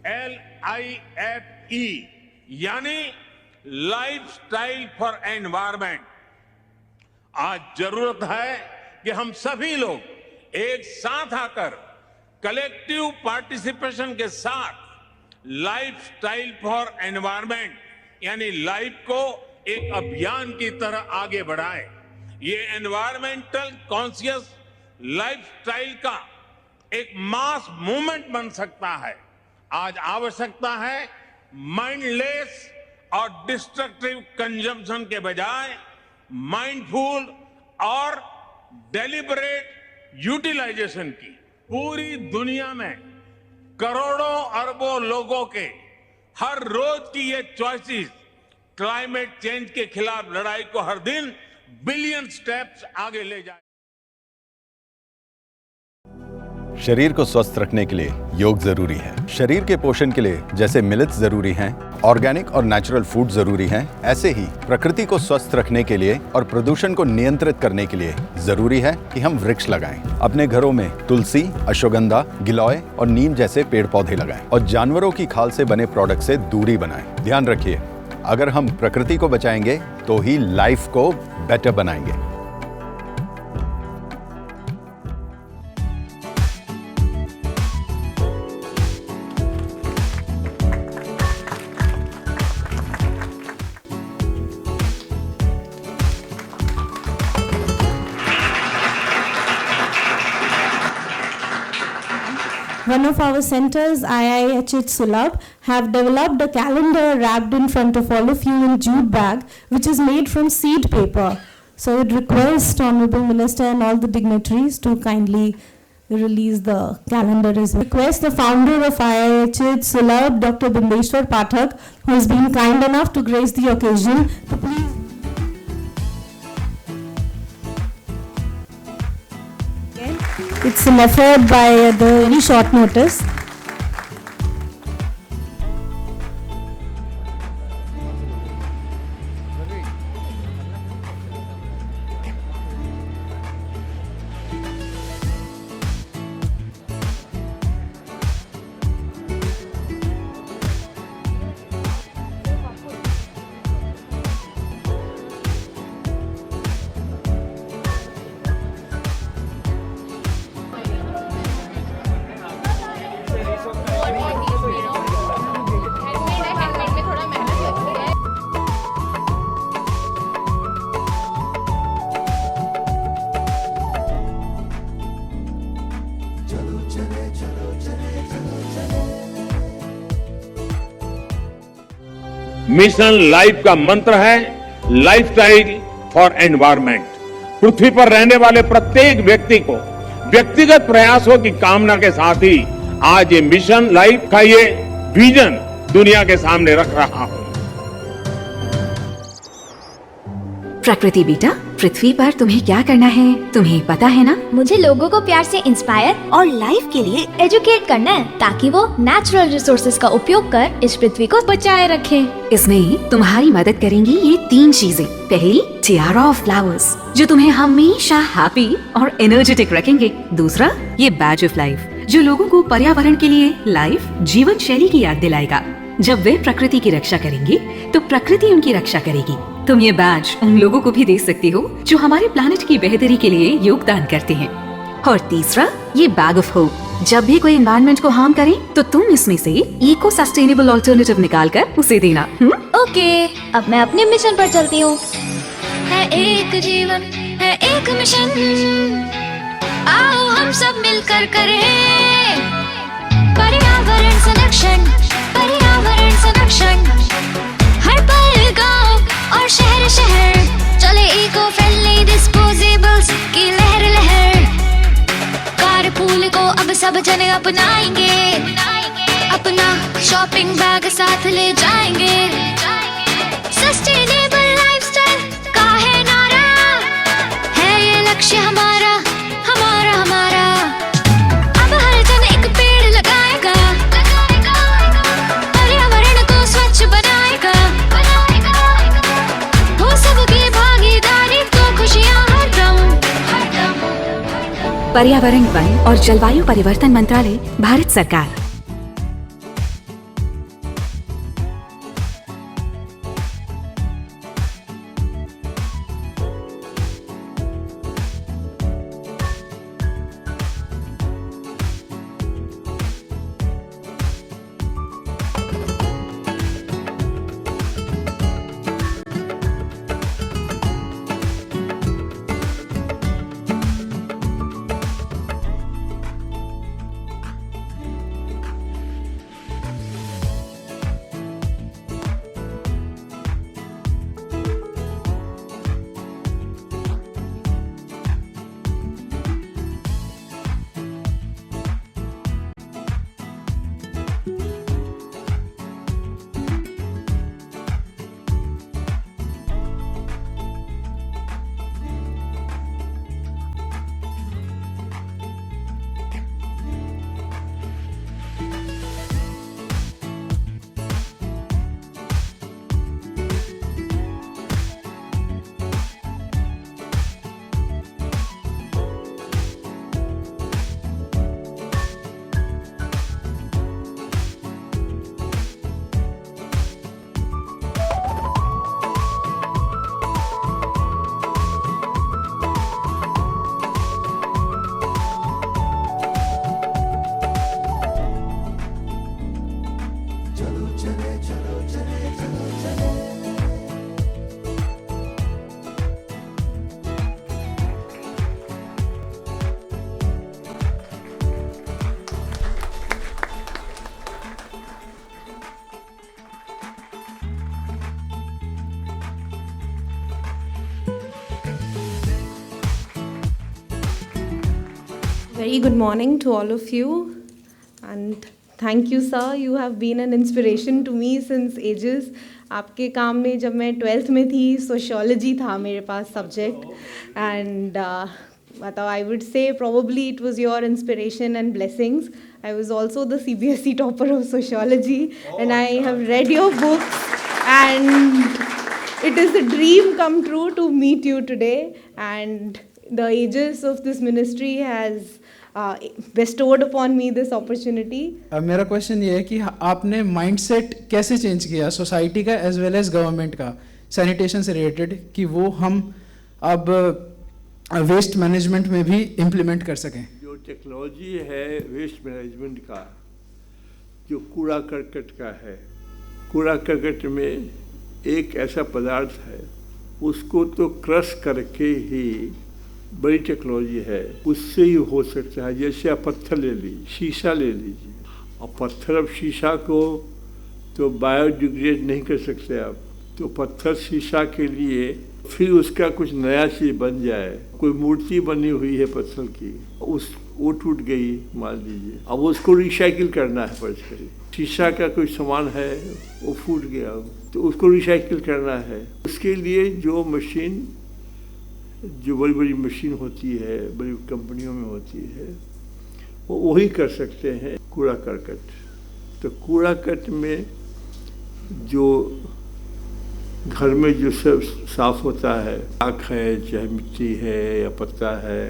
LIFE यानी lifestyle for environment. आज जरूरत है कि हम सभी लोग एक साथ आकर कलेक्टिव पार्टिसिपेशन के साथ लाइफस्टाइल फॉर एनवायरमेंट यानी लाइफ को एक अभियान की तरह आगे बढ़ाएं। ये एनवायरमेंटल कॉन्शियस लाइफस्टाइल का एक मास मूवमेंट बन सकता है। आज आवश्यकता है माइंडलेस और डिस्ट्रक्टिव कंजम्पशन के बजाय माइंडफुल और डेलिबरेट यूटिलाइजेशन की। पूरी दुनिया में करोड़ों अरबों लोगों के हर रोज की ये चॉइसेस क्लाइमेट चेंज के खिलाफ लड़ाई को हर दिन बिलियन स्टेप्स आगे ले जाए। शरीर को स्वस्थ रखने के लिए योग जरूरी है। शरीर के पोषण के लिए जैसे मिलेट्स जरूरी हैं, ऑर्गेनिक और नेचुरल फूड जरूरी हैं, ऐसे ही प्रकृति को स्वस्थ रखने के लिए और प्रदूषण को नियंत्रित करने के लिए जरूरी है कि हम वृक्ष लगाएं। अपने घरों में तुलसी, अश्वगंधा, गिलोय और नीम जैसे पेड़ पौधे लगाएं और जानवरों की खाल से बने प्रोडक्ट से दूरी बनाएं। ध्यान रखिए, अगर हम प्रकृति को बचाएंगे तो ही लाइफ को बेटर बनाएंगे। One of our centers, IIHH Sulabh, have developed a calendar wrapped in front of all of you in jute bag, which is made from seed paper. So I would request Honorable Minister and all the dignitaries to kindly release the calendar as well. Request the founder of IIHH Sulabh, Dr. Bindeshwar Pathak, who has been kind enough to grace the occasion, to please. It's an effort by any short notice. Mission life का मंत्र है lifestyle for environment. पृथ्वी पर रहने वाले प्रत्येक व्यक्ति को व्यक्तिगत प्रयासों की कामना के साथ ही आज ये मिशन लाइफ का ये विजन दुनिया के सामने रख रहा हूं। प्रकृति बेटा, पृथ्वी पर तुम्हें क्या करना है तुम्हें पता है ना? मुझे लोगों को प्यार से इंस्पायर और लाइफ के लिए एजुकेट करना है, ताकि वो नेचुरल रिसोर्सेज का उपयोग कर इस पृथ्वी को बचाए रखें। इसमें तुम्हारी मदद करेंगी ये 3 चीजें। पहली, टियारा ऑफ फ्लावर्स, जो तुम्हें हमेशा हैप्पी और एनर्जेटिक रखेंगे। दूसरा, ये बैज ऑफ लाइफ, जो लोगों को पर्यावरण के लिए लाइफ जीवन शैली की याद दिलाएगा। जब वे प्रकृति की रक्षा करेंगे तो प्रकृति उनकी रक्षा करेगी। तुम ये बैज उन लोगों को भी दे सकते हो जो हमारे प्लानेट की बेहतरी के लिए योगदान करते हैं। और तीसरा, ये बैग ऑफ होप, जब भी कोई एनवायरनमेंट को हार्म करे तो तुम इसमें से इको सस्टेनेबल ऑल्टरनेटिव निकाल कर उसे देना। ओके, अब मैं अपने मिशन पर चलती हूँ। है एक जीवन, है एक मिशन, आओ हम सब मिलकर करें पर्यावरण संरक्षण, पर्यावरण संरक्षण। हर पल गाँव और शहर शहर चले इको फ्रेंडली डिस्पोजेबल्स की लहर लहर। कारपूल को अब सब जने अपनाएंगे, अपना शॉपिंग बैग साथ ले जाएंगे। सस्टेनेबल लाइफस्टाइल का है नारा, है ये लक्ष्य हमारा हमारा हमारा। अब हर जन एक पेड़ लगाएगा, पर्यावरण को स्वच्छ बनाएगा। हो सबकी भागीदारी तो खुशियाँ हरदम। पर्यावरण, वन और जलवायु परिवर्तन मंत्रालय, भारत सरकार। very good morning to all of you, and thank you sir, you have been an inspiration to me since ages. आपके काम में जब मैं 12th में थी सोशियोलॉजी था मेरे पास सब्जेक्ट, एंड मतलब I would say probably it was your inspiration and blessings. I was also the CBSE topper of sociology and I have read your books, and it is a dream come true to meet you today, and the aegis of this ministry has bestowed upon me this opportunity. मेरा question ये है कि आपने mindset कैसे change किया society का as well as government का sanitation से रिलेटेड, कि वो हम अब वेस्ट मैनेजमेंट में भी इम्प्लीमेंट कर सकें। जो टेक्नोलॉजी है वेस्ट मैनेजमेंट का, जो कूड़ा करकट का है, कूड़ा करकट में एक ऐसा पदार्थ है उसको तो क्रश करके ही बड़ी टेक्नोलॉजी है, उससे ही हो सकता है। जैसे आप पत्थर ले लीजिए, शीशा ले लीजिए, और पत्थर अब शीशा को तो बायोडिग्रेड नहीं कर सकते आप, तो पत्थर शीशा के लिए फिर उसका कुछ नया चीज़ बन जाए। कोई मूर्ति बनी हुई है पत्थर की, वो टूट गई मान लीजिए, अब उसको रिसाइकिल करना है फर्ज करिए। शीशा का कोई सामान है वो फूट गया, तो उसको रिसाइकिल करना है। उसके लिए जो मशीन, जो बड़ी बड़ी मशीन होती है, बड़ी कंपनियों में होती है, वो वही कर सकते हैं कूड़ा करकट। तो कूड़ा करकट में जो घर में जो सब साफ होता है, आँख है, चाहे मिट्टी है या पत्ता है,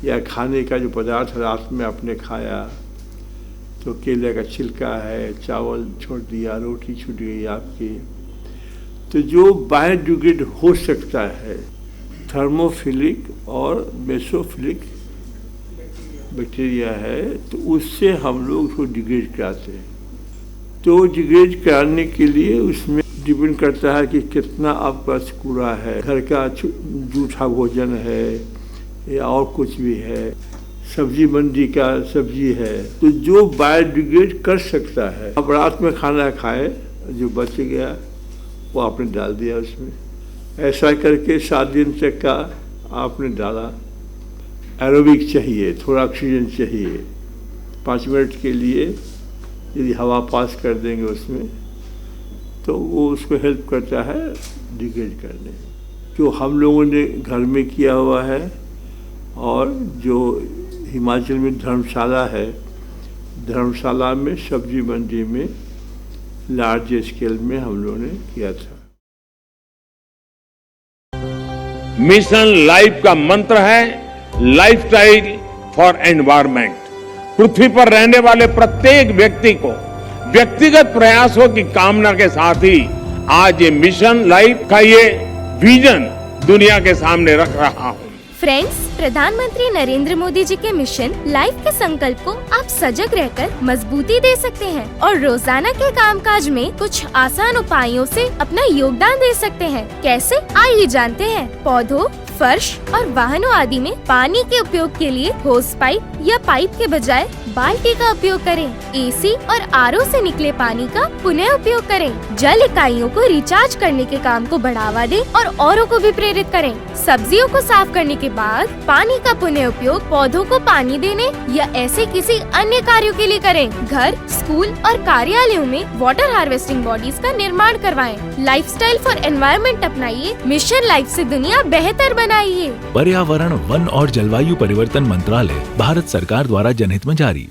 या खाने का जो पदार्थ रात में आपने खाया, तो केले का छिलका है, चावल छोड़ दिया, रोटी छूट गई आपकी, तो जो बायोडिग्रेड हो सकता है, थर्मोफिलिक और मेसोफिलिक बैक्टीरिया है, तो उससे हम लोग उसको डिग्रेड कराते हैं। तो डिग्रेड कराने के लिए उसमें डिपेंड करता है कि कितना आपका कूड़ा है, घर का जूठा भोजन है या और कुछ भी है, सब्जी मंडी का सब्जी है, तो जो बायोडिग्रेड कर सकता है। अब रात में खाना खाए, जो बच गया वो आपने डाल दिया उसमें, ऐसा करके 7 दिन तक का आपने डाला। एरोबिक चाहिए, थोड़ा ऑक्सीजन चाहिए, 5 मिनट के लिए यदि हवा पास कर देंगे उसमें, तो वो उसको हेल्प करता है डिग्रेड करने। जो हम लोगों ने घर में किया हुआ है, और जो हिमाचल में धर्मशाला है, धर्मशाला में सब्जी मंडी में लार्ज स्केल में हम लोगों ने किया था। मिशन लाइफ का मंत्र है लाइफस्टाइल फॉर एनवायरमेंट। पृथ्वी पर रहने वाले प्रत्येक व्यक्ति को व्यक्तिगत प्रयासों की कामना के साथ ही आज ये मिशन लाइफ का ये विजन दुनिया के सामने रख रहा हूँ। फ्रेंड्स, प्रधानमंत्री नरेंद्र मोदी जी के मिशन लाइफ के संकल्प को आप सजग रहकर मजबूती दे सकते हैं और रोजाना के कामकाज में कुछ आसान उपायों से अपना योगदान दे सकते हैं। कैसे, आइए जानते हैं। पौधों, फर्श और वाहनों आदि में पानी के उपयोग के लिए होस पाइप या पाइप के बजाय बाल्टी का उपयोग करें। एसी और आरओ से निकले पानी का पुनः उपयोग करें। जल इकाइयों को रिचार्ज करने के काम को बढ़ावा दें और औरों को भी प्रेरित करें। सब्जियों को साफ करने के बाद पानी का पुनः उपयोग पौधों को पानी देने या ऐसे किसी अन्य कार्यों के लिए करें। घर, स्कूल और कार्यालयों में वाटर हार्वेस्टिंग बॉडीज का निर्माण करवाएं। लाइफस्टाइल फॉर एनवायरनमेंट अपनाइए। मिशन लाइफ से दुनिया बेहतर बनाइए। पर्यावरण, वन और जलवायु परिवर्तन मंत्रालय, भारत सरकार द्वारा जनहित में जारी।